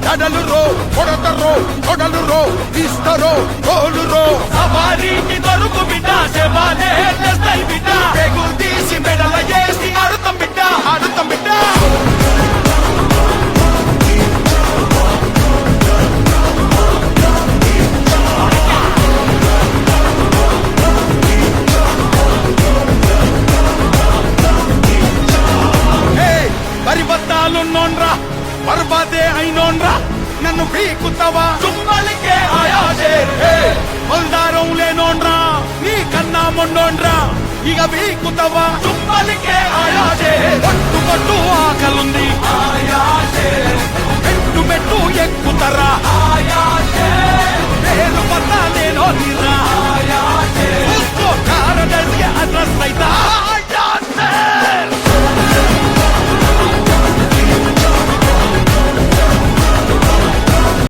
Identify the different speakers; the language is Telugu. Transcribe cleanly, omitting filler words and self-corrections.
Speaker 1: కడలు రో కొడతరో కొడలు రో ఇస్తరో కోలు రో
Speaker 2: సవారీకి దొరుకు బిడ్డ శవాలే చేస్తాయి బిడ్డ పెగులు తీసి మెడల చేసి ఆడుతాం బిడ్డ ఆడుతాం బిడ్డ పరిబద్ధాలున్నోన్రా బర్బాదే అయినోన్రా నన్ను పీకుతావా చుమ్మలికే ఆయాసే బల్దారం లేనోన్రా నీ కన్నా మొన్నోన్రా ఇక పీకుతావా చుమ్మలికే ఆయాసే పట్టు పట్టు ఆకలుంది ఆయాసే మెట్టు మెట్టు ఎక్కుతరా ఆయాసే నేను పట్టాలేనో నిరా ఆయాసే చూసుకో కారదర్శి అడ్రస్ అయితా